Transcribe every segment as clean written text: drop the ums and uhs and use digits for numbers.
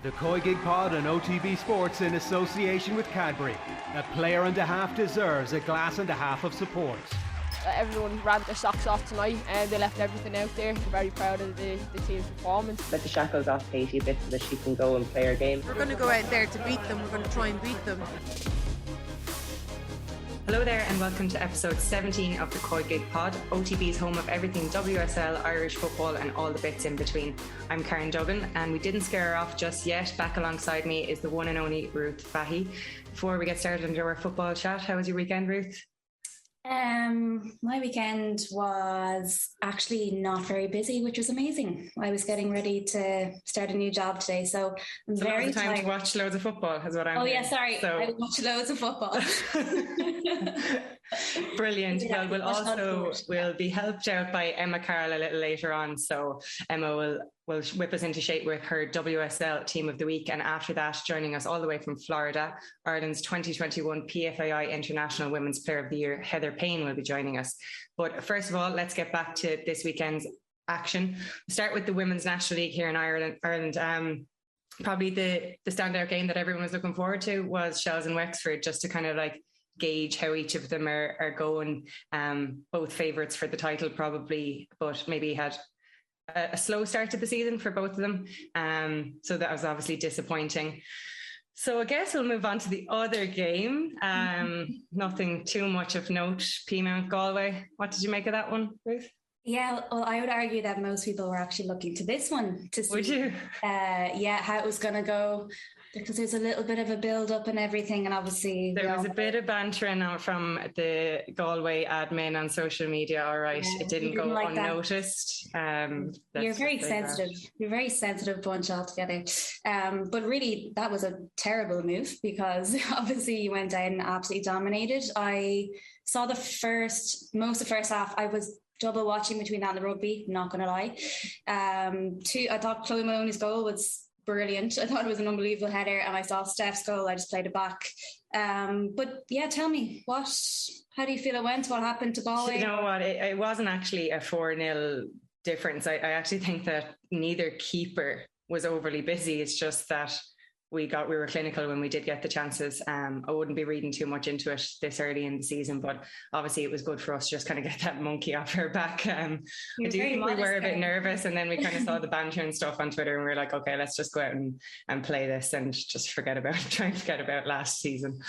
The COYGIG Pod and OTB Sports in association with Cadbury. A player and a half deserves a glass and a half of support. Everyone ran their socks off tonight and they left everything out there. We're very proud of the team's performance. Let the shackles off Katie a bit so that she can go and play her game. We're going to go out there to beat them. We're going to try and beat them. Hello there and welcome to episode 17 of the COYGIG Pod, OTB's home of everything WSL, Irish football and all the bits in between. I'm Karen Duggan and we didn't scare her off just yet. Back alongside me is the one and only Ruth Fahy. Before we get started into our football chat, how was your weekend, Ruth? My weekend was actually not very busy, which was amazing. I was getting ready to start a new job today, so I'm very time tired. to watch loads of football is what I'm hearing. Yeah, sorry. So... I watch loads of football. Brilliant. Yeah, We'll be helped out by Emma Carroll a little later on. So Emma will whip us into shape with her WSL Team of the Week. And after that, joining us all the way from Florida, Ireland's 2021 PFAI International Women's Player of the Year, Heather Payne, will be joining us. But first of all, let's get back to this weekend's action. We'll start with the Women's National League here in Ireland. Probably the standout game that everyone was looking forward to was Shells and Wexford, just to kind of like gauge how each of them are going. Both favourites for the title probably, but maybe had a slow start to the season for both of them. So that was obviously disappointing. So I guess we'll move on to the other game. Nothing too much of note. Payne, Galway. What did you make of that one, Ruth? Yeah, well, I would argue that most people were actually looking to this one to see would you? How it was going to go. Because there's a little bit of a build-up and everything, and obviously there was a bit of bantering out from the Galway admin on social media. All right, yeah, it didn't go like unnoticed. You're very sensitive. You're a very sensitive bunch altogether. But really, that was a terrible move because obviously you went down and absolutely dominated. I saw most of the first half. I was double watching between that and the rugby. Not going to lie. I thought Chloe Maloney's goal was brilliant. I thought it was an unbelievable header, and I saw Steph's goal. I just played it back. But yeah, tell me, how do you feel it went? What happened to Bali? You know what? It wasn't actually a 4-0 difference. I actually think that neither keeper was overly busy. It's just that we were clinical when we did get the chances. I wouldn't be reading too much into it this early in the season, but obviously it was good for us to just kind of get that monkey off her back. I do think we were a bit nervous, and then we kind of saw the banter and stuff on Twitter, and we were like, okay, let's just go out and play this and just try and forget about last season.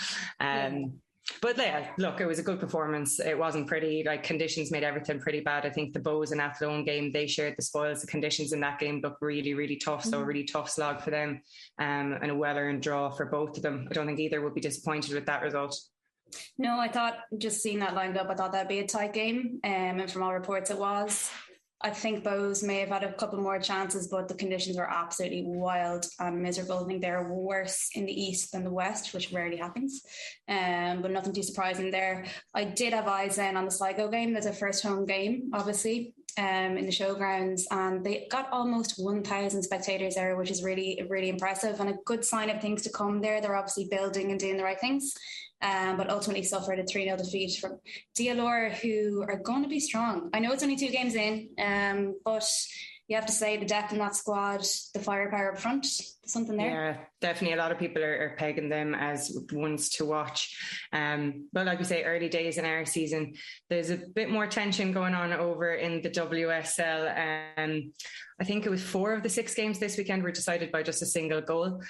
But yeah, look, it was a good performance. It wasn't pretty. Like, conditions made everything pretty bad. I think the Bows and Athlone game, they shared the spoils. The conditions in that game looked really, really tough. So a really tough slog for them, and a well-earned draw for both of them. I don't think either would be disappointed with that result. No, I thought, just seeing that lined up, I thought that'd be a tight game. And from all reports, it was. I think Bows may have had a couple more chances, but the conditions were absolutely wild and miserable. I think they're worse in the east than the west, which rarely happens. But nothing too surprising there. I did have eyes then on the Sligo game. There's a first home game, obviously, in the showgrounds, and they got almost 1,000 spectators there, which is really, really impressive and a good sign of things to come there. They're obviously building and doing the right things. But ultimately suffered a 3-0 defeat from DLR, who are going to be strong. I know it's only 2 games in, but you have to say the depth in that squad, the firepower up front, something there. Yeah, definitely. A lot of people are pegging them as ones to watch. But like we say, early days in our season, there's a bit more tension going on over in the WSL. I think it was 4 of the 6 games this weekend were decided by just a single goal.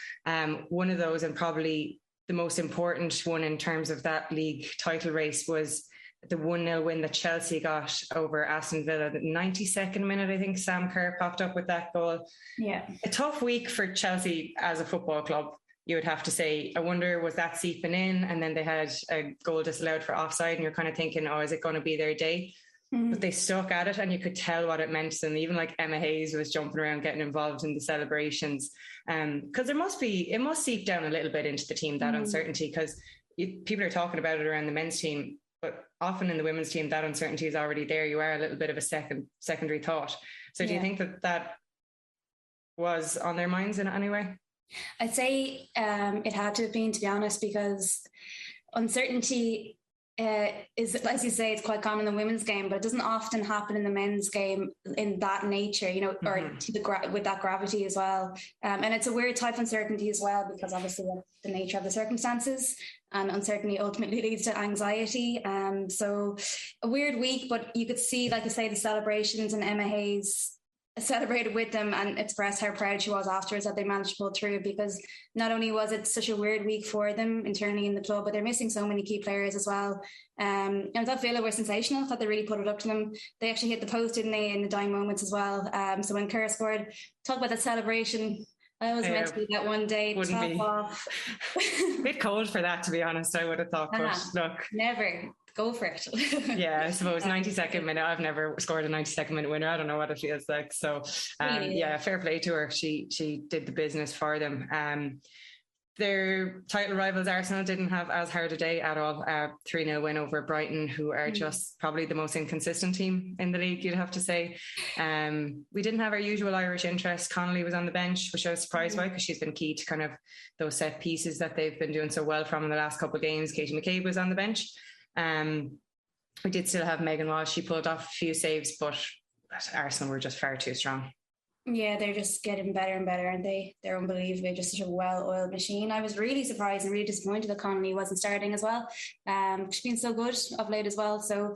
One of those, and probably the most important one in terms of that league title race, was the 1-0 win that Chelsea got over Aston Villa. The 92nd minute, I think Sam Kerr popped up with that goal. Yeah. A tough week for Chelsea as a football club, you would have to say. I wonder, was that seeping in? And then they had a goal disallowed for offside, and you're kind of thinking, oh, is it going to be their day? Mm-hmm. But they stuck at it, and you could tell what it meant to them. Even like Emma Hayes was jumping around, getting involved in the celebrations. Because it must seep down a little bit into the team, that uncertainty, because people are talking about it around the men's team, but often in the women's team, that uncertainty is already there. You are a little bit of a secondary thought. So do you think that was on their minds in any way? I'd say it had to have been, to be honest, because uncertainty is, as you say, it's quite common in the women's game, but it doesn't often happen in the men's game in that nature, you know, or to with that gravity as well. And it's a weird type of uncertainty as well, because obviously the nature of the circumstances, and uncertainty ultimately leads to anxiety. So a weird week, but you could see, like I say, the celebrations, and Emma Hayes celebrated with them and expressed how proud she was afterwards that they managed to pull through, because not only was it such a weird week for them internally in the club, but they're missing so many key players as well. And I thought Villa were sensational. I thought they really put it up to them. They actually hit the post, didn't they, in the dying moments as well. So when Carroll scored, talk about that celebration. I was meant to be that one day, top off. A bit cold for that, to be honest, I would have thought, but look. Never. Go for it. Yeah, I suppose 92nd minute. I've never scored a 92nd minute winner. I don't know what it feels like. So, yeah, fair play to her. She did the business for them. Their title rivals Arsenal didn't have as hard a day at all. 3-0 win over Brighton, who are just probably the most inconsistent team in the league, you'd have to say. We didn't have our usual Irish interest. Connolly was on the bench, which I was surprised by, because she's been key to kind of those set pieces that they've been doing so well from in the last couple of games. Katie McCabe was on the bench. We did still have Megan Walsh. She pulled off a few saves, but Arsenal were just far too strong. Yeah, they're just getting better and better, aren't they? They're unbelievable, just such a well-oiled machine. I was really surprised and really disappointed that Connolly wasn't starting as well. She's been so good of late as well. So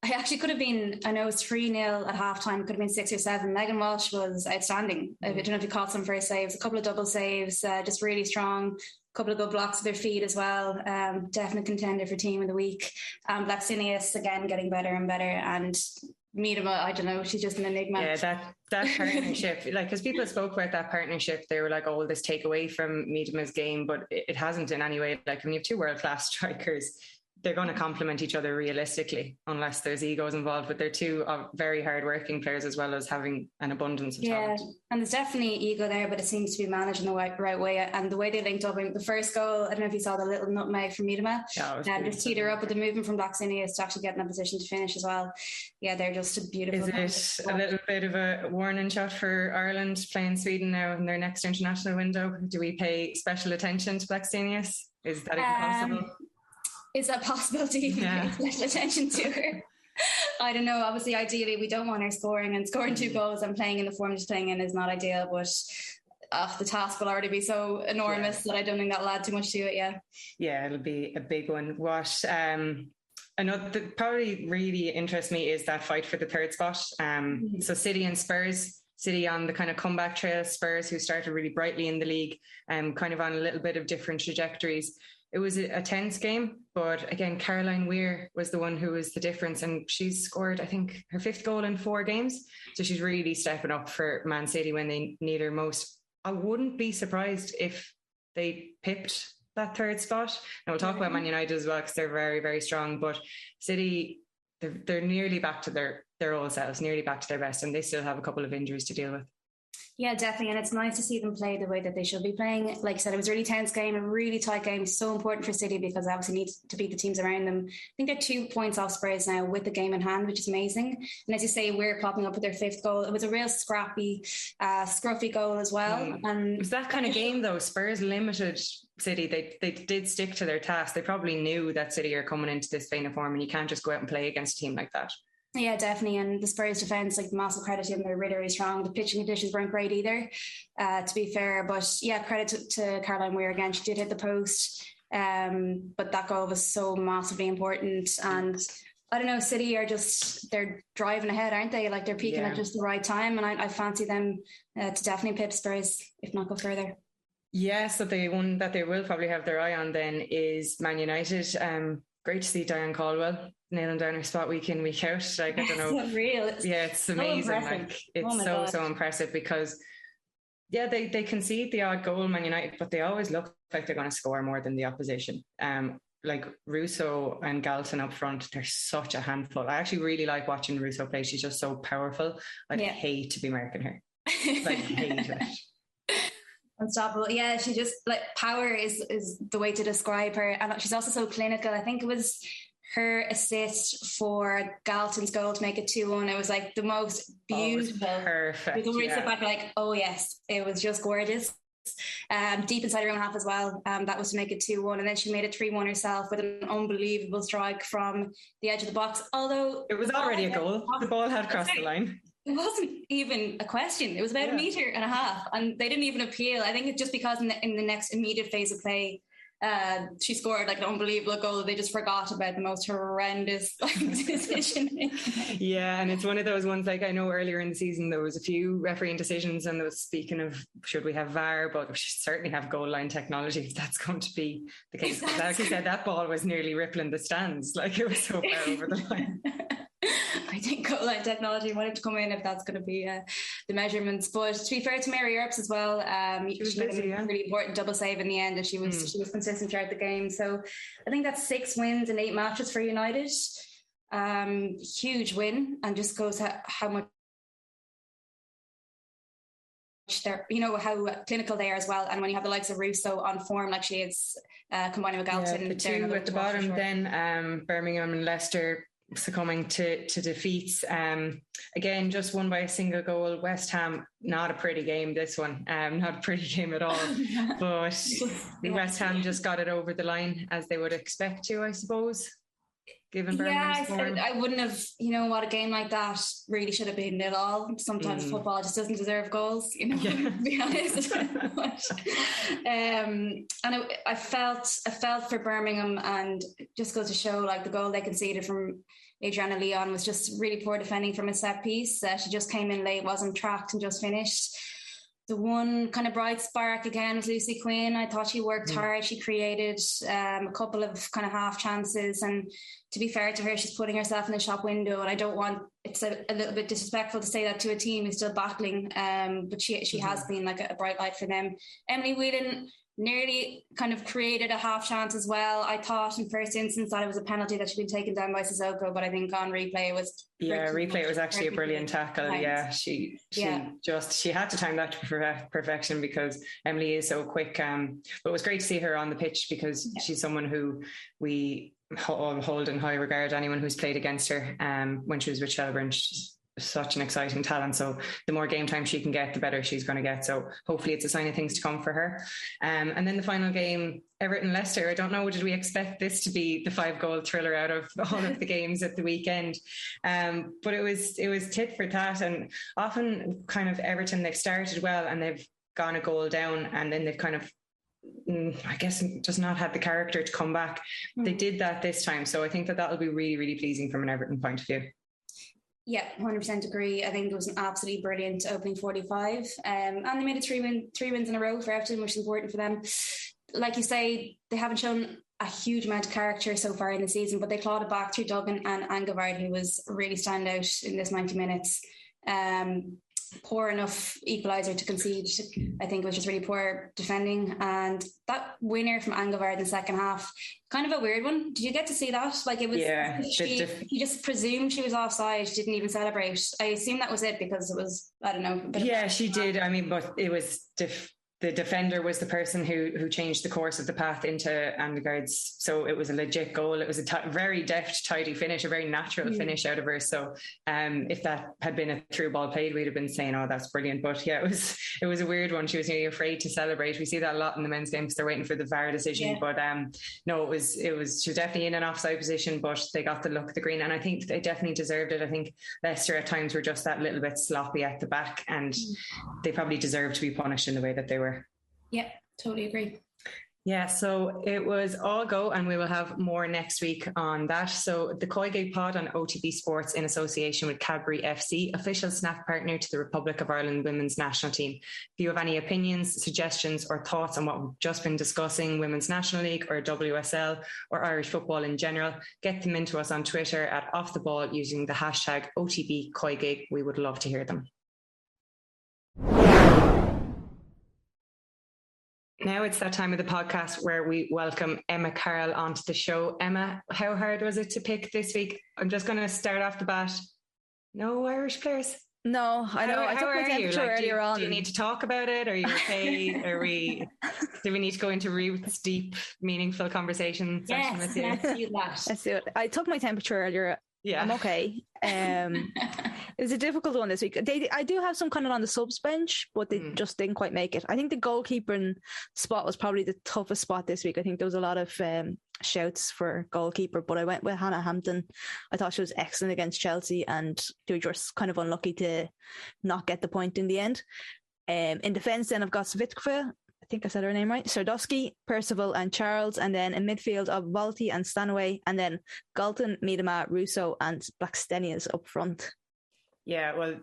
I actually could have been, I know it's 3-0 at halftime, could have been 6 or 7. Megan Walsh was outstanding. I don't know if you caught some first saves, a couple of double saves, just really strong. Couple of good blocks with their feet as well. Definite contender for team of the week. Blacksinius again getting better and better, and Miedema, I don't know, she's just an enigma. Yeah, that partnership, like, because people spoke about that partnership, they were like, oh, will this take away from Miedema's game? But it hasn't in any way. Like, when you have two world-class strikers, they're going to complement each other realistically, unless there's egos involved. But they're two very hard-working players, as well as having an abundance of talent. Yeah, and there's definitely ego there, but it seems to be managed in the right way. And the way they linked up, in the first goal, I don't know if you saw the little nutmeg from Miedema. Just teed her up with the movement from Blacksinius to actually get in a position to finish as well. Yeah, they're just a beautiful. Is it a little bit of a warning shot for Ireland playing Sweden now in their next international window? Do we pay special attention to Blacksinius? Is that even possible? Is that possible to even pay special attention to her? I don't know. Obviously, ideally, we don't want her scoring 2 goals and playing in the form she's playing in is not ideal, but the task will already be so enormous that I don't think that'll add too much to it, Yeah, it'll be a big one. What another that probably really interests me is that fight for the third spot. So City and Spurs. City on the kind of comeback trail, Spurs, who started really brightly in the league, kind of on a little bit of different trajectories. It was a tense game, but again, Caroline Weir was the one who was the difference, and she's scored, I think, her 5th goal in 4 games. So she's really stepping up for Man City when they need her most. I wouldn't be surprised if they pipped that third spot. Now we'll talk about Man United as well, because they're very, very strong. But City, they're nearly back to their old selves, nearly back to their best, and they still have a couple of injuries to deal with. Yeah, definitely. And it's nice to see them play the way that they should be playing. Like I said, it was a really tense game, a really tight game, so important for City, because they obviously need to beat the teams around them. I think they're 2 points off Spurs now with the game in hand, which is amazing. And as you say, we're popping up with their 5th goal. It was a real scrappy, scruffy goal as well. And it was that kind of game, though. Spurs limited City. They did stick to their task. They probably knew that City are coming into this vein of form, and you can't just go out and play against a team like that. Yeah, definitely. And the Spurs defence, like, massive credit to them. They're really, really strong. The pitching conditions weren't great either, to be fair. But yeah, credit to Caroline Weir again. She did hit the post. But that goal was so massively important. And I don't know, City are they're driving ahead, aren't they? Like, they're peaking at just the right time. And I fancy them to definitely pip Spurs, if not go further. Yeah, so the one that they will probably have their eye on then is Man United. Great to see Diane Caldwell nailing down her spot week in, week out. Like, I don't know. It's unreal. It's amazing. Like, it's so impressive, because they concede the odd goal, Man United, but they always look like they're going to score more than the opposition. Like Russo and Galton up front, they're such a handful. I actually really like watching Russo play. She's just so powerful. I'd hate to be marking her. Like, hate it. Unstoppable. Yeah, she just, like, power is the way to describe her. And she's also so clinical. I think it was her assist for Galton's goal to make it 2-1. It was like the most beautiful. Perfect. You can really sit back like, oh yes, it was just gorgeous. deep inside her own half as well. That was to make it 2-1, and then she made it 3-1 herself with an unbelievable strike from the edge of the box. Although it was already a goal, the ball had crossed the line. It wasn't even a question. It was about 1.5 meters, and they didn't even appeal. I think it's just because in the next immediate phase of play, she scored like an unbelievable goal. They just forgot about the most horrendous decision. Yeah, and it's one of those ones, like I know earlier in the season there was a few refereeing decisions, and there was speaking of should we have VAR, but we should certainly have goal line technology if that's going to be the case. Like you said, that ball was nearly rippling the stands, like it was so far over the line. I think goal line technology wanted to come in if that's going to be the measurements. But to be fair to Mary Earps as well, she made a really important double save in the end, and she was consistent throughout the game. So I think that's 6 wins in 8 matches for United. Huge win, and just goes how much they're, how clinical they are as well. And when you have the likes of Russo on form like she is, combining with Galton, the two at the bottom, sure. Then Birmingham and Leicester succumbing to defeats. Again, just won by a single goal. West Ham, not a pretty game, this one. Not a pretty game at all. But West Ham just got it over the line as they would expect to, I suppose, given Birmingham's form. I wouldn't have, a game like that really should have been at all. Sometimes football just doesn't deserve goals, to be honest. And I felt for Birmingham, and just goes to show like the goal they conceded from Adriana Leon was just really poor defending from a set piece. She just came in late, wasn't tracked, and just finished. The one kind of bright spark again was Lucy Quinn. I thought she worked hard. She created a couple of kind of half chances, and to be fair to her, she's putting herself in the shop window, and I don't want, it's a little bit disrespectful to say that to a team who's still battling, but she has been like a bright light for them. Emily Whelan nearly kind of created a half chance as well. I thought in first instance that it was a penalty that she'd been taken down by Sissoko, but I think on replay it was it was actually a brilliant tackle. Yeah, she had to time that to perfection, because Emily is so quick. But it was great to see her on the pitch, because she's someone who we all hold in high regard. Anyone who's played against her when she was with Shelburne, she's such an exciting talent. So the more game time she can get, the better she's going to get. So hopefully it's a sign of things to come for her. And then the final game, Everton Leicester. I don't know, did we expect this to be the 5-goal thriller out of all of the games at the weekend? But it was tit for tat, and often kind of Everton, they've started well and they've gone a goal down, and then they've kind of, I guess, just not had the character to come back. They did that this time, so I think that will be really, really pleasing from an Everton point of view. Yeah, 100% agree. I think it was an absolutely brilliant opening 45, and they made it three wins in a row for Everton, which is important for them. Like you say, they haven't shown a huge amount of character so far in the season, but they clawed it back through Duggan and Angevard, who was really standout in this 90 minutes. Poor enough equaliser to concede. I think it was just really poor defending, and that winner from Angevard in the second half, kind of a weird one. Did you get to see that? Like, it was, he just presumed she was offside, didn't even celebrate. I assume that was it, because it was, I don't know. She did. I mean, but it was the defender was the person who changed the course of the path into Angevard's. So it was a legit goal. It was a very deft, tidy finish, a very natural finish out of her. So if that had been a through ball played, we'd have been saying, oh, that's brilliant. But yeah, it was a weird one. She was nearly afraid to celebrate. We see that a lot in the men's games. They're waiting for the VAR decision. But no, she was definitely in an offside position, but they got the look of the green, and I think they definitely deserved it. I think Leicester at times were just that little bit sloppy at the back, and they probably deserved to be punished in the way that they were. Yeah, totally agree. Yeah, so it was all go, and we will have more next week on that. So the COYGIG Pod on OTB Sports, in association with Cadbury FC, official snack partner to the Republic of Ireland women's national team. If you have any opinions, suggestions or thoughts on what we've just been discussing, Women's National League or WSL or Irish football in general, get them into us on Twitter at @OffTheBall using the hashtag OTBCOYGIG. We would love to hear them. Now it's that time of the podcast where we welcome Emma Carroll onto the show. Emma, how hard was it to pick this week? I'm just going to start off the bat. No Irish players? No, I know. I took my temperature earlier on. Do you need to talk about it? Are you okay? Do we need to go into Ruth's deep, meaningful conversation session with you? Let's do that. Let's do it. I took my temperature earlier. Yeah, I'm okay. It's a difficult one this week. I do have some kind of on the subs bench, but they just didn't quite make it. I think the goalkeeping spot was probably the toughest spot this week. I think there was a lot of shouts for goalkeeper, but I went with Hannah Hampton. I thought she was excellent against Chelsea, and they were just kind of unlucky to not get the point in the end. In defence, then I've got Svitkova, I think I said her name right, Sardowski, Percival and Charles, and then in midfield of Valti and Stanway, and then Galton, Miedema, Russo and Blackstenius up front. Yeah, well,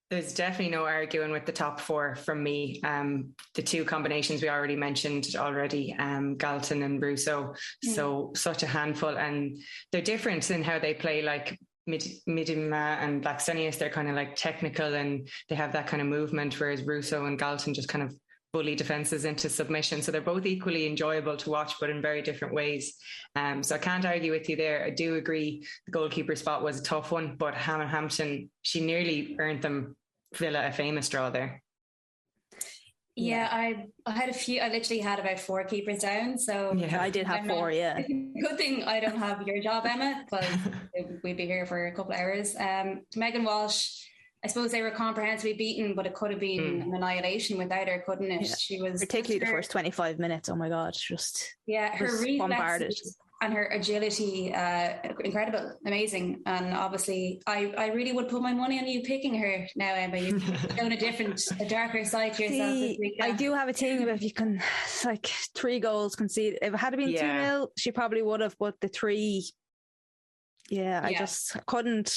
there's definitely no arguing with the top four from me. The two combinations we already mentioned Galton and Russo. So such a handful, and they're different in how they play. Like Miedema and Blackstenius, they're kind of like technical and they have that kind of movement, whereas Russo and Galton just kind of bully defences into submission. So they're both equally enjoyable to watch, but in very different ways. So I can't argue with you there. I do agree the goalkeeper spot was a tough one, but Hannah Hampton, she nearly earned them Villa a famous draw there. Yeah, I had a few. I literally had about 4 keepers down. So yeah, I did have 4. Yeah, good thing I don't have your job, Emma, because we'd be here for a couple of hours. Megan Walsh, I suppose they were comprehensively beaten, but it could have been an annihilation without her, couldn't it? Yeah. She was particularly the first 25 minutes. Oh my God, just her reflexes and her agility, incredible, amazing. And obviously, I really would put my money on you picking her now, Emma. You've shown a darker side to yourself this week. I do have a thing about if you can, it's like 3 goals conceded. If it had been 2-0, she probably would have. But the 3, I just couldn't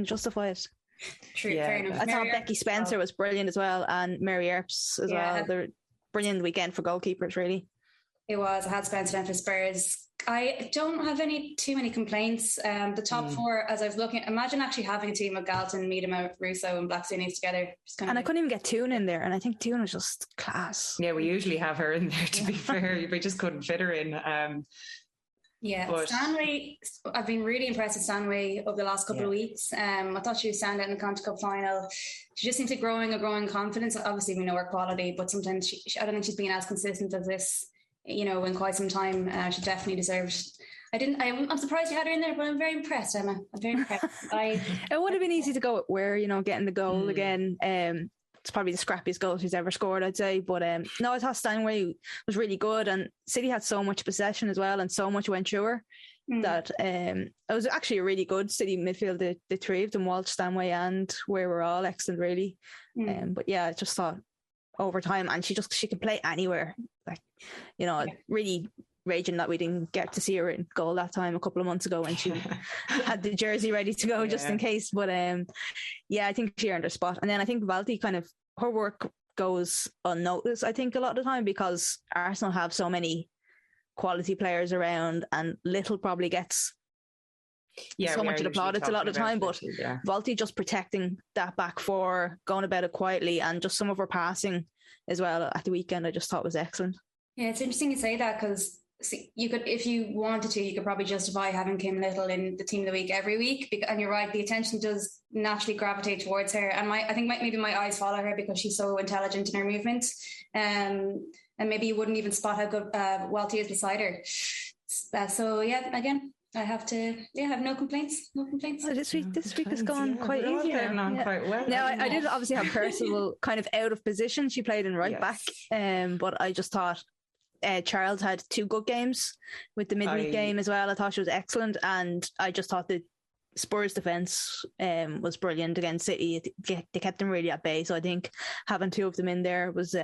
justify it. True, fair enough. I thought Becky Spencer was brilliant as well, and Mary Earps as well. They're brilliant weekend for goalkeepers, really. It was. I had Spencer down for Spurs. I don't have too many complaints. The top 4, as I was looking, imagine actually having a team of Galton, Miedema, Russo and Blackstenius together. And I couldn't even get Toon in there, and I think Toon was just class. Yeah, we usually have her in there, to be fair. We just couldn't fit her in. Stanway, I've been really impressed with Stanway over the last couple of weeks. I thought she was standout in the Conti Cup final. She just seems to growing confidence. Obviously, we know her quality, but sometimes I don't think she's been as consistent as this, in quite some time. She definitely deserves. I'm surprised you had her in there, but I'm very impressed, Emma. I'm very impressed. It would have been easy to go with Ware, getting the goal again. It's probably the scrappiest goal she's ever scored, I'd say. But no, I thought Stanway was really good, and City had so much possession as well, and so much went through her that it was actually a really good City midfield. The 3 of them, Walsh, Stanway, and Ware were all excellent, really. But yeah, I just thought over time, and she could play anywhere. Really raging that we didn't get to see her in goal that time a couple of months ago when she had the jersey ready to go just in case. But I think she earned her spot. And then I think Valti her work goes unnoticed, I think, a lot of the time, because Arsenal have so many quality players around, and Little probably gets so much of the plaudits a lot of the time. But Valti just protecting that back 4, going about it quietly, and just some of her passing as well at the weekend, I just thought was excellent. Yeah, it's interesting you say that, because you could, if you wanted to, you could probably justify having Kim Little in the team of the week every week. And you're right, the attention does naturally gravitate towards her. And I think maybe my eyes follow her because she's so intelligent in her movement. And maybe you wouldn't even spot how good Welty is beside her. Again, I have no complaints. No complaints. Oh, this week has gone quite easy. Quite well. Now, I did obviously have Percival kind of out of position. She played in right back. But I just thought Charles had 2 good games with the midweek game as well. I thought she was excellent, and I just thought the Spurs defence was brilliant against City. They kept them really at bay, so I think having 2 of them in there was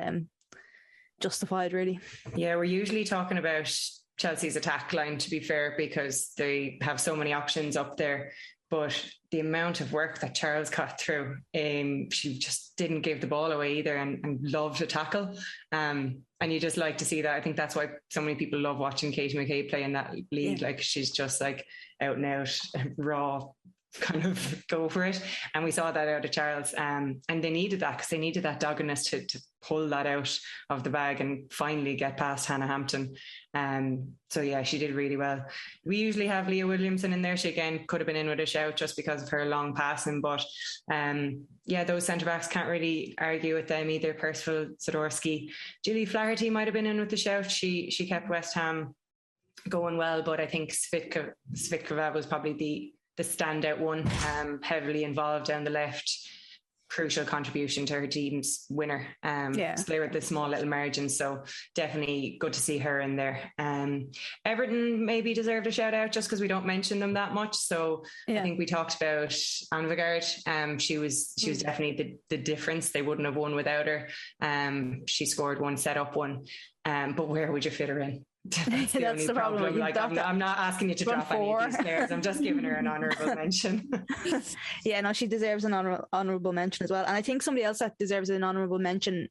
justified, really. Yeah, we're usually talking about Chelsea's attack line, to be fair, because they have so many options up there. But the amount of work that Charles got through, she just didn't give the ball away either, and loved to tackle. And you just like to see that. I think that's why so many people love watching Katie McCabe play in that league. Like, she's just like out and out, raw, kind of go for it. And we saw that out of Charles. And they needed that, because they needed that doggedness to pull that out of the bag and finally get past Hannah Hampton. So yeah, she did really well. We usually have Leah Williamson in there. She again could have been in with a shout just because of her long passing, but those centre backs, can't really argue with them either. Percival, Swiderski, Julie Flaherty might have been in with the shout. She kept West Ham going well, but I think Svitkova was probably standout one, heavily involved down the left. Crucial contribution to her team's winner. So they were at the small little margin, so definitely good to see her in there. Everton maybe deserved a shout out just because we don't mention them that much. So I think we talked about Anvegard. She was definitely the difference. They wouldn't have won without her. She scored one, set up one. But where would you fit her in? That's the only problem. Like, I'm not asking you to drop any of these players. I'm just giving her an honourable mention. Yeah, no, she deserves an honourable mention as well. And I think somebody else that deserves an honourable mention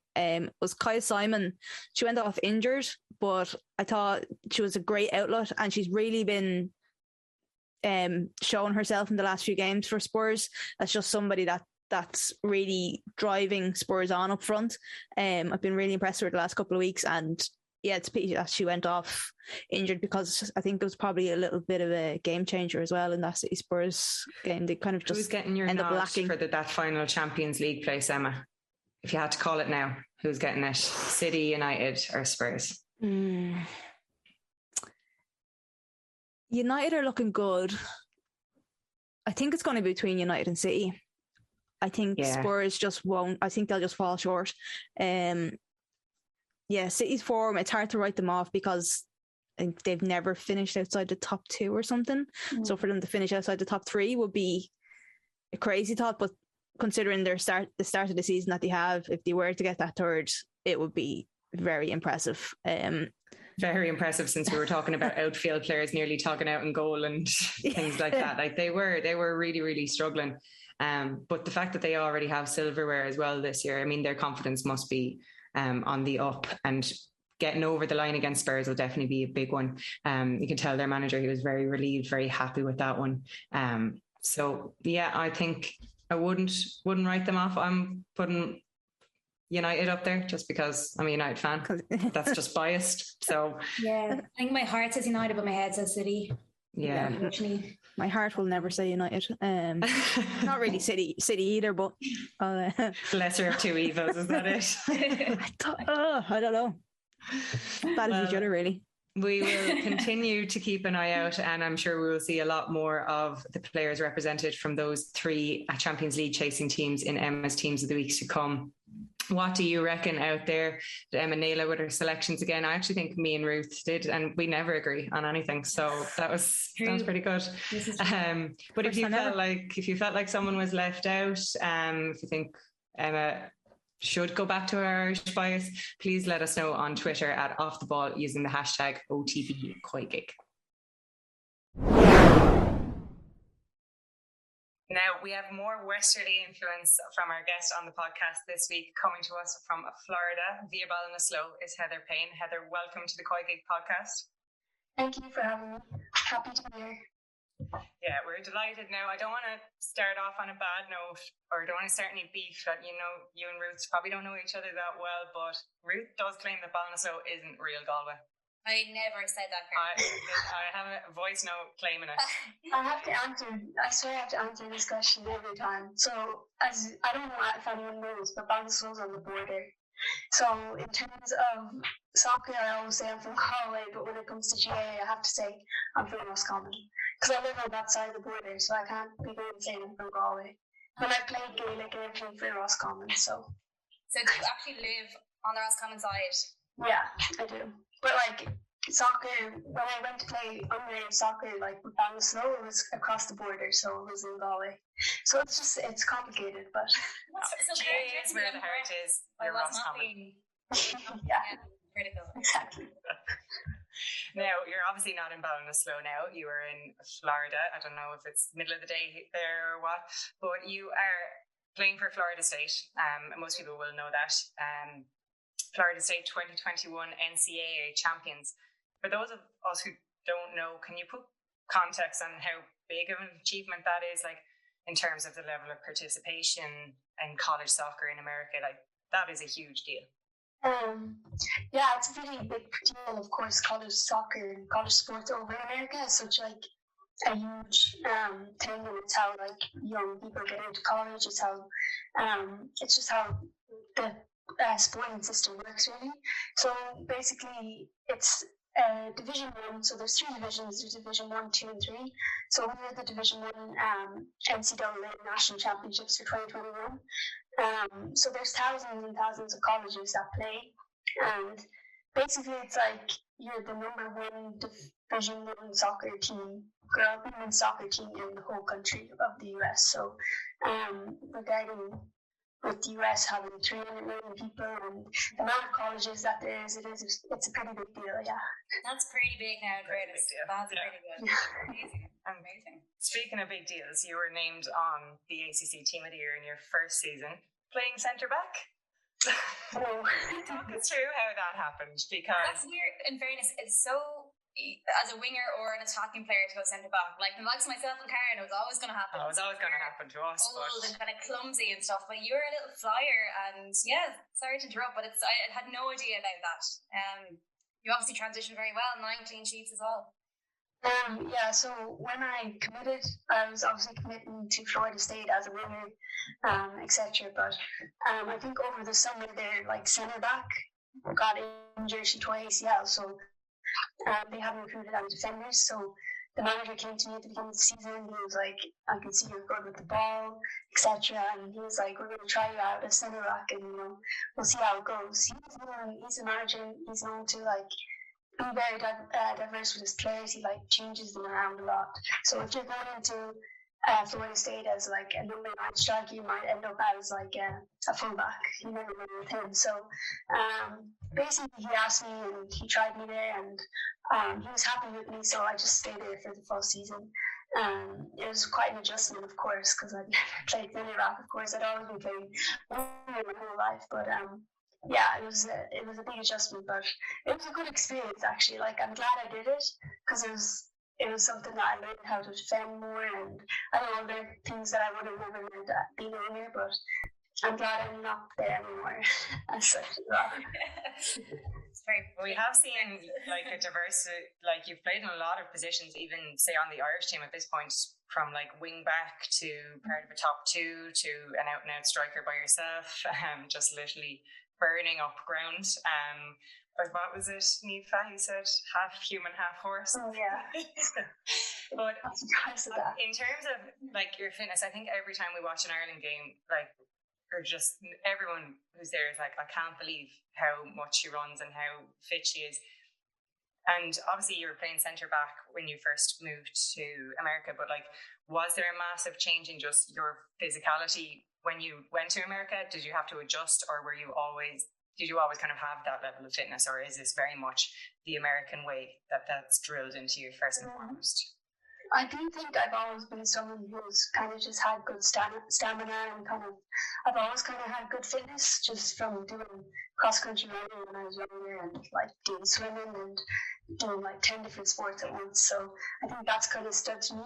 was Kaya Simon. She went off injured, but I thought she was a great outlet, and she's really been showing herself in the last few games for Spurs. That's just somebody that's really driving Spurs on up front. I've been really impressed with her the last couple of weeks, and yeah, it's a pity that she went off injured, because I think it was probably a little bit of a game changer as well in that City Spurs game. They kind of just who's getting your nod for that final Champions League place, Emma? If you had to call it now, who's getting it? City, United or Spurs? United are looking good. I think it's going to be between United and City. I think Spurs just won't. I think they'll just fall short. City's form, it's hard to write them off because I think they've never finished outside the top 2 or something. So for them to finish outside the top 3 would be a crazy thought. But considering the start of the season that they have, if they were to get that third, it would be very impressive. Very impressive, since we were talking about outfield players nearly togging out in goal and things like that. Like they were really, really struggling. But the fact that they already have silverware as well this year, I mean, their confidence must be on the up, and getting over the line against Spurs will definitely be a big one. You can tell their manager, he was very relieved, very happy with that one. I think I wouldn't write them off. I'm putting United up there just because I'm a United fan. That's just biased. So yeah, I think my heart says United, but my head says City. Yeah. My heart will never say United. Not really City either, but lesser of two evils, is that it? I don't know. Bad as each other, really. We will continue to keep an eye out, and I'm sure we will see a lot more of the players represented from those 3 Champions League chasing teams in Emma's Teams of the Weeks to come. What do you reckon out there? Did Emma nail it with her selections again? I actually think me and Ruth did, and we never agree on anything. So that was pretty good. But if you felt like someone was left out, if you think Emma should go back to her Irish bias, please let us know on Twitter at Off the Ball using the hashtag OTBCOYGIG. Now, we have more westerly influence from our guest on the podcast this week. Coming to us from Florida via Ballinasloe is Heather Payne. Heather, welcome to the COYGIG podcast. Thank you for having me. Happy to be here. Yeah, we're delighted. Now, I don't want to start off on a bad note, or don't want to start any beef. That, you know, you and Ruth probably don't know each other that well, but Ruth does claim that Ballinasloe isn't real Galway. I never said that. I have a voice note claiming it. I swear I have to answer this question every time. So, as I don't know if anyone knows, but Ballinasloe's on the border. So, in terms of soccer, I always say I'm from Carroll, but when it comes to GA, I have to say I'm from Roscommon. Because I live on that side of the border, so I can't be going and saying I'm from Galway. When I played Gaelic, I played for Roscommon, so. So, do you actually live on the Roscommon side? Yeah, I do. But like soccer, when I went to play underage soccer, like with Ballinasloe, it was across the border, so it was in Galway. So it's complicated, but GA is where the heart is. You're Roscommon. Yeah, critical. Exactly. Now, you're obviously not in Ballinasloe now. You are in Florida. I don't know if it's middle of the day there or what, but you are playing for Florida State. Most people will know that. Florida State 2021 NCAA champions. For those of us who don't know, can you put context on how big of an achievement that is, like in terms of the level of participation in college soccer in America? Like, that is a huge deal. Yeah, it's a really big deal. Of course, college soccer and college sports over in America is such like a huge thing, and it's how like young people get into college. It's how it's just how the sporting system works, really. So basically, it's Division 1, so there's 3 divisions, there's Division 1, 2 and 3. So we were the Division 1 NCAA National Championships for 2021. So there's thousands and thousands of colleges that play, and basically it's like you're the number 1 Division 1 soccer team, women's soccer team in the whole country of the US. So regarding with the US having 300 million people and the amount of colleges that there is, it's a pretty big deal, yeah. That's pretty big now, Curtis. That's pretty good. Amazing. Amazing. Speaking of big deals, you were named on the ACC Team of the Year in your first season, playing centre back. Oh. Talk us through how that happened, because that's weird. In fairness, it's so, as a winger or an attacking player to go centre back, like the likes of myself and Karen, it was always going to happen. Oh, it was always going to happen to us. Old and kind of clumsy and stuff, but you were a little flyer, and yeah, sorry to interrupt, but I had no idea about that. You obviously transitioned very well, 9 clean sheets as well. Yeah, so when I committed, I was obviously committing to Florida State as a winger, etc. But I think over the summer their centre back got injured, she tore ACL, so they haven't recruited any defenders. So the manager came to me at the beginning of the season. He was like, "I can see you're good with the ball, etc." And he was like, "We're going to try you out as centre back, and we'll see how it goes." He's a manager. He's known to be very diverse with his players. He changes them around a lot. So if you're going into Florida State as a number 9 striker, you might end up as a fullback. You never know with him. So basically he asked me and he tried me there, and he was happy with me, so I just stayed there for the full season. It was quite an adjustment, of course, because I'd never played centre back. Of course, I'd always been playing my whole life, but yeah, it was a big adjustment, but it was a good experience actually. I'm glad I did it, because it was something that I learned how to defend more, and I don't know, there are things that I would have never learned at being a winger, but I'm glad I'm not there anymore as such as well. We have seen a diversity, you've played in a lot of positions, even say on the Irish team at this point, from wing back to part of a top 2 to an out and out striker by yourself, just literally burning up ground. What was it, Niamh Fahy said? Half human, half horse. Oh yeah. But I'm surprised at that. In terms of your fitness, I think every time we watch an Ireland game, or just everyone who's there is I can't believe how much she runs and how fit she is. And obviously you were playing centre back when you first moved to America, but was there a massive change in just your physicality when you went to America? Did you have to adjust, or did you always kind of have that level of fitness, or is this very much the American way that's drilled into you first and foremost? I do think I've always been someone who's kind of just had good stamina, and I've always kind of had good fitness just from doing cross-country running when I was younger, and doing swimming and doing 10 different sports at once. So I think that's kind of stuck to me.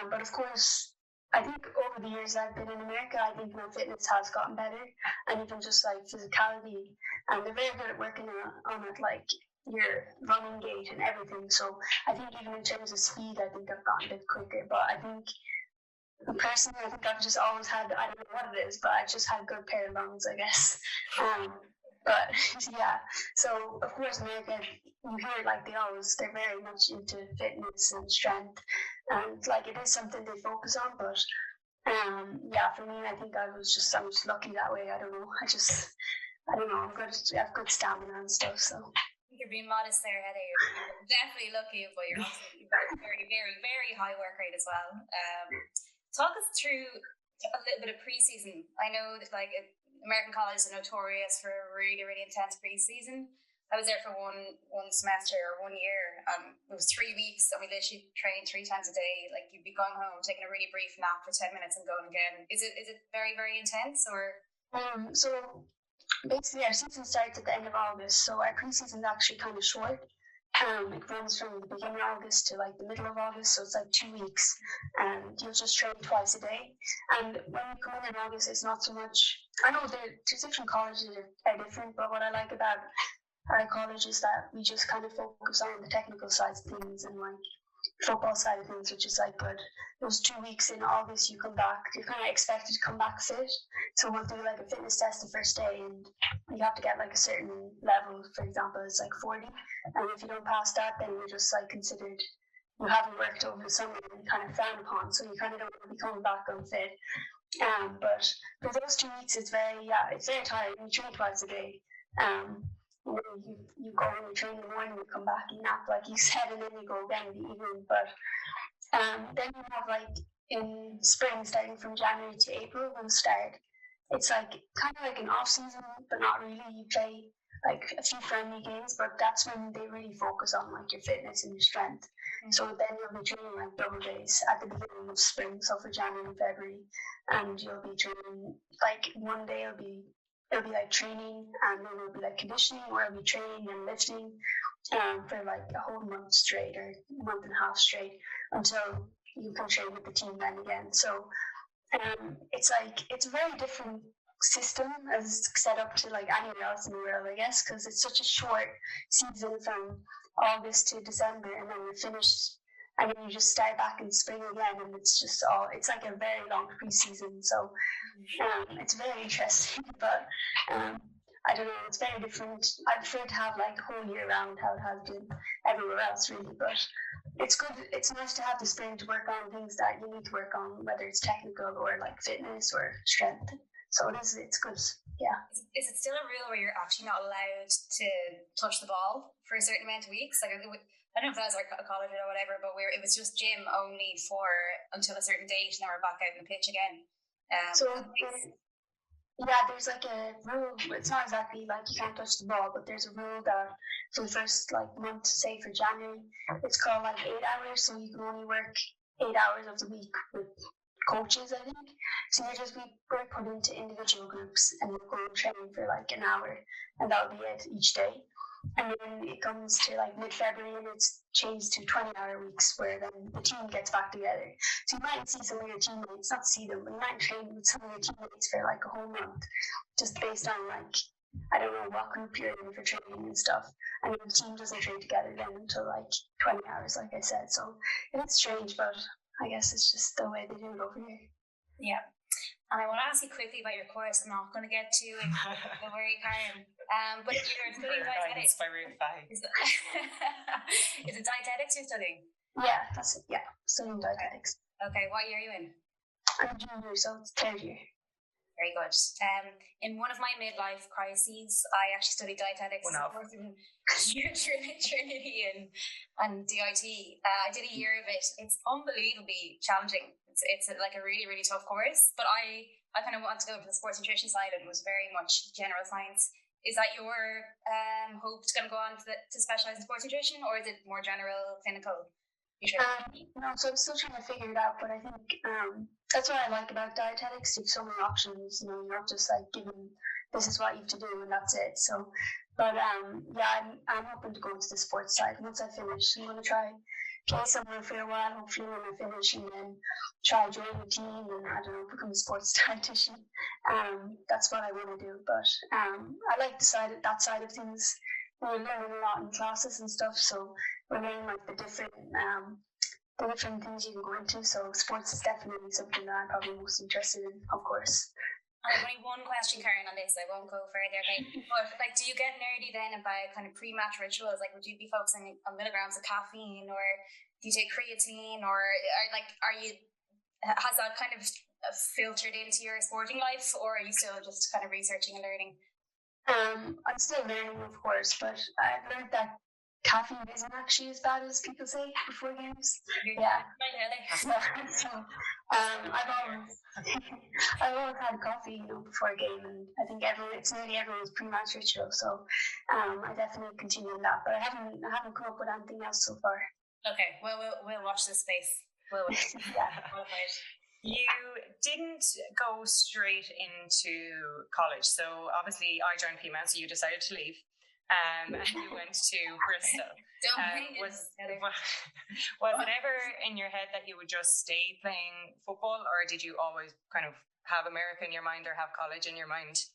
But of course, I think over the years I've been in America, I think my fitness has gotten better, and even just physicality, and they're very good at working on it, your running gait and everything. So I think even in terms of speed, I think I've gotten a bit quicker. But I think personally, I think I've just always had, I don't know what it is, but I just had a good pair of lungs, I guess. But yeah, so of course America, you hear they're very much into fitness and strength, and it is something they focus on. But yeah, for me, I think I'm just lucky that way. I don't know. I'm good. I have good stamina and stuff. So you're being modest there, Heather. You're definitely lucky, but you're also very, very, very, very high work rate as well. Talk us through a little bit of preseason. I know that American colleges are notorious for a really, really intense preseason. I was there for one semester or 1 year. It was 3 weeks, and we literally trained 3 times a day. You'd be going home, taking a really brief nap for 10 minutes, and going again. Is it very, very intense, or? So basically, our season starts at the end of August, so our preseason is actually kind of short. It runs from the beginning of August to the middle of August, so it's 2 weeks, and you'll just train twice a day. And when you come in August, it's not so much. I know there's different colleges are different, but what I like about our college is that we just kind of focus on the technical sides of things, and football side of things, which is like good. Those 2 weeks in August, you come back, you're kind of expected to come back fit. So we'll do like a fitness test the first day, and you have to get like a certain level. For example, it's like 40, and if you don't pass that, then you're just like considered you haven't worked over the summer and kind of frowned upon. So you kind of don't want to be coming back unfit. But for those 2 weeks, it's very tiring. You train twice a day. You go and you train in the morning, you come back, you nap like you said, and then you go again in the evening. But then you have like in spring, starting from January to April, we'll start. It's like kind of like an off season, but not really. You play like a few friendly games, but that's when they really focus on like your fitness and your strength. So then you'll be training like double days at the beginning of spring, so for January and February, and you'll be training like one day it'll be like training, and then it'll be like conditioning, or it'll be training and lifting for like a whole month straight, or a month and a half straight, until you can train with the team then again. So it's a very different system as set up to like anywhere else in the world, I guess, because it's such a short season from August to December, and then you're finished, and then you just start back in spring again, and it's like a very long preseason. So it's very interesting, but I don't know, it's very different. I prefer to have like whole year round how it has been everywhere else, really. But it's good. It's nice to have the spring to work on things that you need to work on, whether it's technical or like fitness or strength. So it's good. Yeah. Is it still a rule where you're actually not allowed to touch the ball for a certain amount of weeks? Like, I don't know if that was like a college or whatever, but it was just gym only until a certain date, and then we're back out on the pitch again. There's like a rule. It's not exactly like you can't touch the ball, but there's a rule that for the first like month, say for January, it's called like 8 hours, so you can only work 8 hours of the week with coaches, I think. So we're put into individual groups, and we'll go and train for like an hour, and that'll be it each day. And then it comes to like mid-February, and it's changed to 20-hour weeks, where then the team gets back together. So you might see some of your teammates, not see them, but you might train with some of your teammates for like a whole month, just based on like, I don't know what group you're in for training and stuff. And the team doesn't train together then until like 20 hours, like I said. So it's strange, but I guess it's just the way they do it over here. Yeah. And I want to ask you quickly about your course. I'm not going to get too into the worry, Karen. But you're studying dietetics. By Ruth Fahy. Is it dietetics you're studying? Yeah, that's it. Yeah, studying dietetics. Okay, what year are you in? I'm junior, so it's third year. Very good. In one of my midlife crises, I actually studied dietetics. In Trinity and DIT. I did a year of it. It's unbelievably challenging. It's like a really, really tough course. But I kind of wanted to go to the sports nutrition side, and it was very much general science. Is that your hope to kind of go on to specialise in sports nutrition, or is it more general clinical nutrition? No, so I'm still trying to figure it out, but I think that's what I like about dietetics. You have so many options, you're not just like given this is what you have to do and that's it. So, but I'm hoping to go into the sports side. Once I finish, I'm going to try play somewhere for a while, hopefully when I finish, and then try join the team and, I don't know, become a sports dietitian. That's what I want to do. But I like that side of things. We're learning a lot in classes and stuff, so we're learning like the different things you can go into. So sports is definitely something that I'm probably most interested in, of course. I have only one question, Karen, on this. I won't go further. Okay. But like, do you get nerdy then about kind of pre-match rituals? Like, would you be focusing on milligrams of caffeine, or do you take creatine, or has that kind of filtered into your sporting life, or are you still just kind of researching and learning? I'm still learning, of course, but I've learned that caffeine isn't actually as bad as people say before games. Yeah. So I've always had coffee, before a game, and I think it's nearly everyone's pre-match ritual. So I definitely continue in that, but I haven't come up with anything else so far. Okay, well we'll watch this space. We'll You didn't go straight into college, so obviously I joined Payne, so you decided to leave. And you went to Bristol. Was it ever in your head that you would just stay playing football, or did you always kind of have America in your mind or have college in your mind?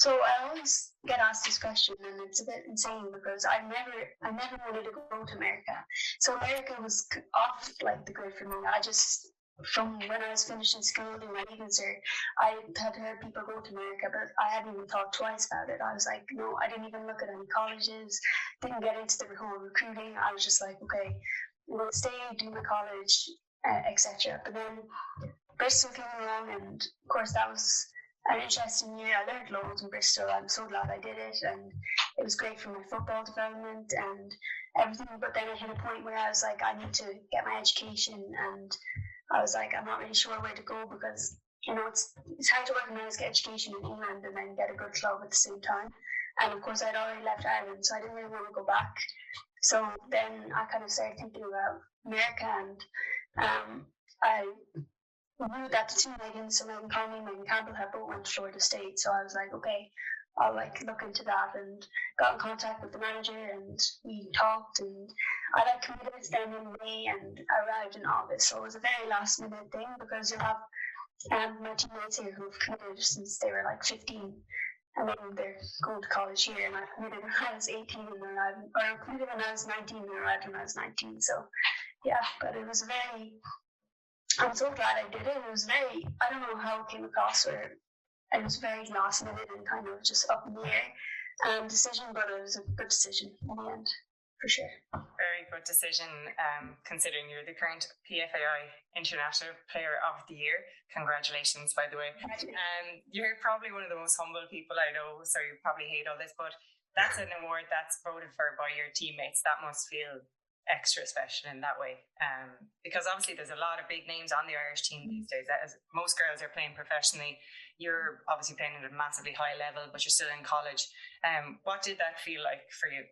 So I always get asked this question, and it's a bit insane because I never wanted to go to America. So America was off like the grid for me. I just, from when I was finishing school doing my leaving cert, I had heard people go to America, but I hadn't even thought twice about it. I was like, no, I didn't even look at any colleges, didn't get into the whole recruiting. I was just like, okay, I'm going to stay, do my college, etc. But then Bristol came along, and of course that was an interesting year. I learned loads in Bristol. I'm so glad I did it, and it was great for my football development and everything. But then I hit a point where I was like, I need to get my education, and I was like, I'm not really sure where to go because, you know, it's hard to organise education in England and then get a good club at the same time. And of course, I'd already left Ireland, so I didn't really want to go back. So then I kind of started thinking about America, and I knew that the two Megans, so Megan Conley and Megan Campbell, had both went to Florida State. So I was like, okay, I'll like look into that, and got in contact with the manager, and we talked, and I like committed to them in May and arrived in August. So it was a very last minute thing because you have my teammates here who've committed since they were like 15. And then they're going to college here, and I committed when I was 18 and arrived, or I committed when I was 19 and arrived when I was 19. So yeah, but it was I'm so glad I did it. It was very, I don't know how it came across, where it was very last minute and kind of just up in the air decision, but it was a good decision in the end, for sure. Very good decision, considering you're the current PFAI International Player of the Year. Congratulations, by the way. You're probably one of the most humble people I know, so you probably hate all this, but that's an award that's voted for by your teammates. That must feel extra special in that way, because obviously there's a lot of big names on the Irish team these days. As most girls are playing professionally, you're obviously playing at a massively high level, but you're still in college. What did that feel like for you?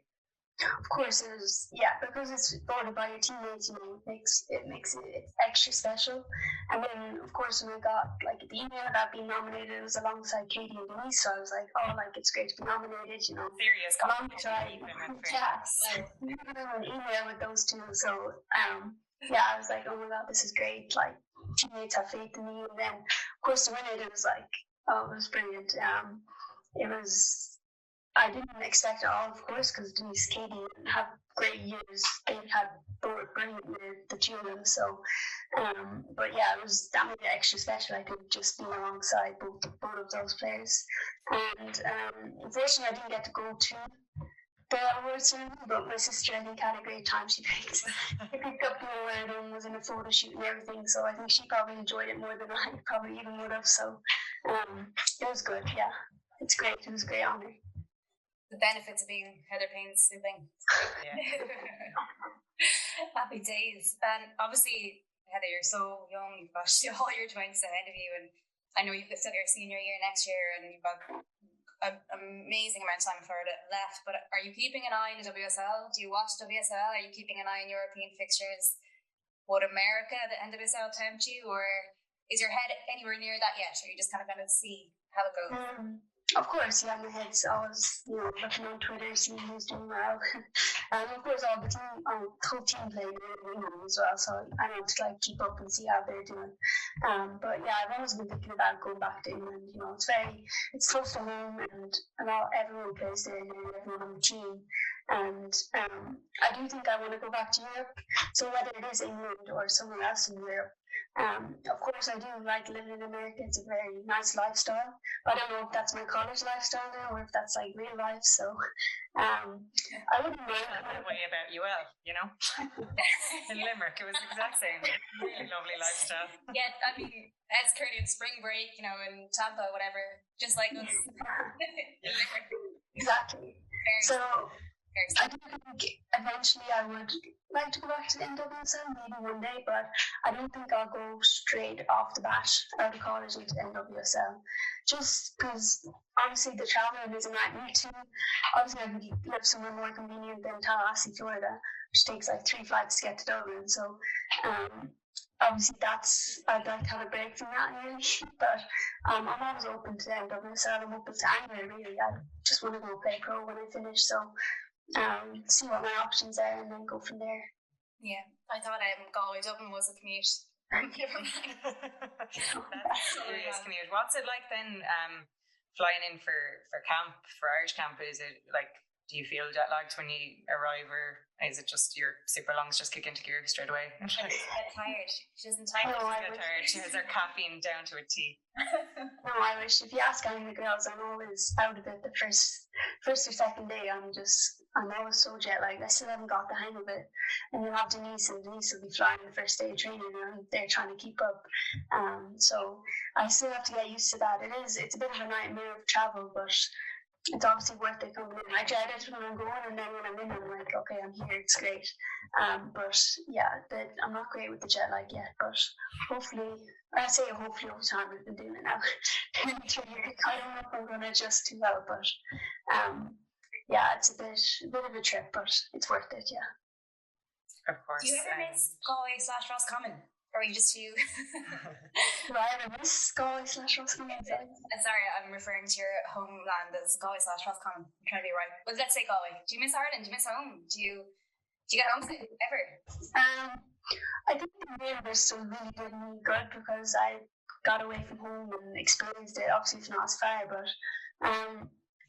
Of course, it was, yeah, because it's voted by your teammates, you know, it makes it extra special. And then, of course, when I got like the email about being nominated, it was alongside Katie and Denise, so I was like, oh, like it's great to be nominated, you know. Serious alongside, yeah, so an email with those two. So yeah, I was like, oh my god, this is great. Like teammates have faith in me, and then of course to win it, it was like, oh, it was brilliant. It was. I didn't expect it all, of course, because Denise, Katie have great years. They had both brilliant, the two of them. So, but yeah, that made it extra special. I could just be alongside both of those players. And unfortunately, I didn't get to go to the awards ceremony, but my sister, I think, had a great time. She picked up the award and was in a photo shoot and everything. So I think she probably enjoyed it more than I probably even would have. So it was good. Yeah, it's great. It was a great honour. The benefits of being Heather Payne's sibling. Yeah. Happy days. And obviously, Heather, you're so young, you've got all your 20s ahead of you, and I know you've still your senior year next year, and you've got an amazing amount of time in Florida left. But are you keeping an eye on the WSL? Do you watch WSL? Are you keeping an eye on European fixtures? Would America, the NWSL, tempt you, or is your head anywhere near that yet? Or are you just kind of going to see how it goes? Of course, yeah, my head's always, you know, looking on Twitter, seeing who's doing well. And of course, all the whole team playing as well, so I know to like keep up and see how they're doing. But yeah, I've always been thinking about going back to England. You know, it's close to home, and everyone plays there, and everyone on the team. And I do think I want to go back to Europe. So whether it is England or somewhere else in Europe. Of course, I do like living in America. It's a very nice lifestyle, but I don't know if that's my college lifestyle now or if that's like real life. So I wouldn't mind. That way about UL, you know, in Limerick, it was the exact same. Really lovely lifestyle. Yeah, I mean, it's currently in spring break, you know, in Tampa, whatever, just like us. Exactly. So I do think eventually I would like to go back to the NWSL, maybe one day, but I don't think I'll go straight off the bat out of college into the NWSL. Just because obviously the travelling is a nightmare too. Obviously I could live somewhere more convenient than Tallahassee, Florida, which takes like 3 flights to get to Dublin. So obviously I'd like to have a break from that really. But I'm always open to the NWSL. I'm open to anywhere really. I just want to go play pro when I finish. So see what my options are and then go from there. Yeah, I thought Galway Dublin was a commute. Never mind. That's a serious commute. What's it like then flying in for camp, for Irish camp, is it like, do you feel jet lagged when you arrive, or is it just your super lungs just kick into gear straight away? She gets tired. She doesn't tired. She has her caffeine down to a T. No, I wish. If you ask any of the girls, I'm always out of it the first or second day. I'm always so jet lagged. I still haven't got the hang of it. And you'll have Denise, and Denise will be flying the first day of training, and they're trying to keep up. So I still have to get used to that. It's a bit of a nightmare of travel, but it's obviously worth it coming in. I dread it when I'm going, and then when I'm in, I'm like, okay, I'm here, it's great. But yeah, I'm not great with the jet lag yet, but hopefully over time, I've been doing it now. I don't know if I'm going to adjust too well, but yeah, it's a bit of a trip, but it's worth it, yeah. Of course. Do you ever miss Galway/Roscommon? Or are you just too... Do I ever miss Galway/Roscommon? Sorry, I'm referring to your homeland as Galway/Roscommon. I'm trying to be right. Well, let's say Galway. Do you miss Ireland? Do you miss home? Do you get homesick ever? I think the year was still really did me good because I got away from home and experienced it. Obviously, it's not as far, but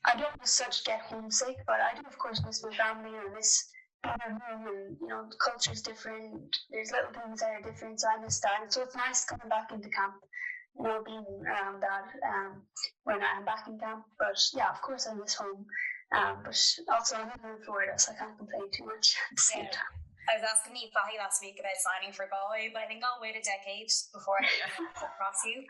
I don't as such get homesick, but I do, of course, miss my family and miss being at home, and the culture's different. There's little things that are different, so I miss that. So it's nice coming back into camp, being around that when I'm back in camp. But yeah, of course, I miss home. But also, I'm in Florida, so I can't complain too much at the same time. I was asking Niamh Fahy last week about signing for Galway, but I think I'll wait a decade before I cross you.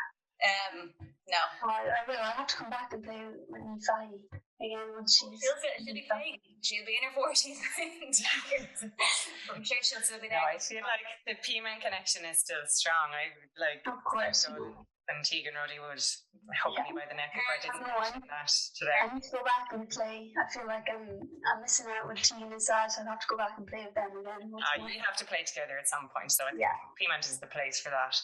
No. I will. I have to come back and play with Niamh Fahy again once she'll be playing. She'll be in her 40s. I'm sure she'll still be there. No, I feel like the Payne connection is still strong. Of course. And Tegan Ruddy would hug me by the neck if I didn't mention that today. I need to go back and play. I feel like I'm missing out with Tegan and Zaz, so I'll have to go back and play with them again. You have to play together at some point, so I think Payne is the place for that.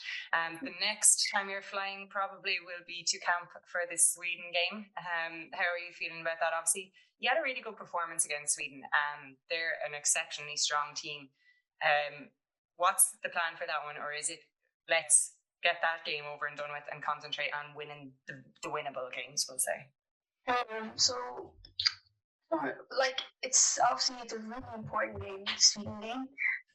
The next time you're flying probably will be to camp for the Sweden game. How are you feeling about that? Obviously, you had a really good performance against Sweden. They're an exceptionally strong team. What's the plan for that one, or is it let's get that game over and done with and concentrate on winning the winnable games, we'll say? It's obviously a really important game, the Sweden game.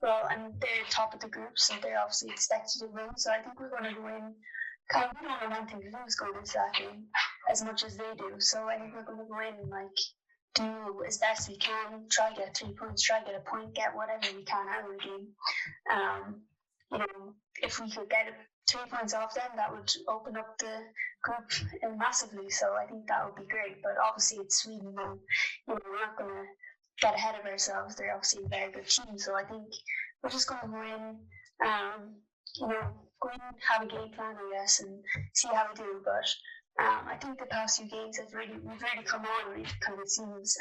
Well, and they're top of the group, so they're obviously expected to win. So I think we're going to go in. We don't have anything to lose going into that game as much as they do. So I think we're going to go in and do as best we can, try to get 3 points, try to get a point, get whatever we can out of the game. If we could get 3 points off them, that would open up the group massively. So I think that would be great. But obviously it's Sweden, and we're not going to get ahead of ourselves. They're obviously a very good team. So I think we're just going to go in, go in, have a game plan, I guess, and see how we do. But I think the past few games we've really come on. It kind of seems,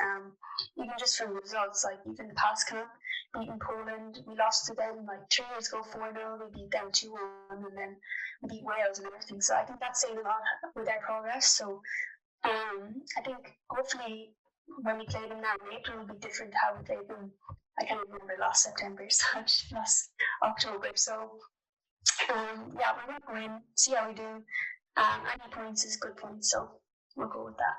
even just from the results, like even the past camp, beating Poland, we lost to them 3 years ago 4-0, we beat them 2-1, and then we beat Wales and everything. So I think that's saying a lot with our progress. So I think hopefully when we play them now in April, it'll be different to how we played them. I can't remember last September, last October. So we're going to go in, see how we do. Any points is good points, so we'll go with that.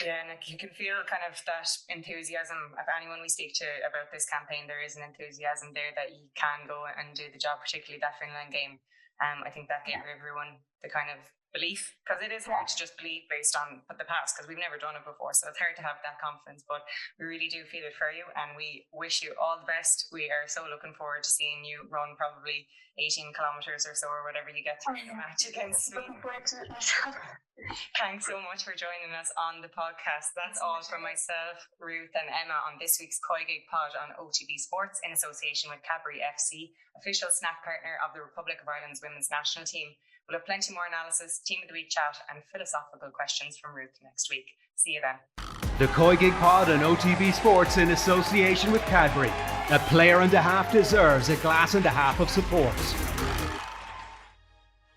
Yeah, and you can feel kind of that enthusiasm of anyone we speak to about this campaign. There is an enthusiasm there that you can go and do the job, particularly that Finland game. I think that gave everyone the kind of belief, because it is hard to just believe based on the past, because we've never done it before, so it's hard to have that confidence, but we really do feel it for you, and we wish you all the best. We are so looking forward to seeing you run probably 18 kilometres or so, or whatever you get through the match against Sweden. Thanks so much for joining us on the podcast. That's all from myself, Ruth and Emma on this week's COYGIG Pod on OTB Sports in association with Cadbury FC, official snack partner of the Republic of Ireland's women's national team. We'll have plenty more analysis, Team of the Week chat and philosophical questions from Ruth next week. See you then. The COYGIG Pod on OTB Sports in association with Cadbury. A player and a half deserves a glass and a half of support.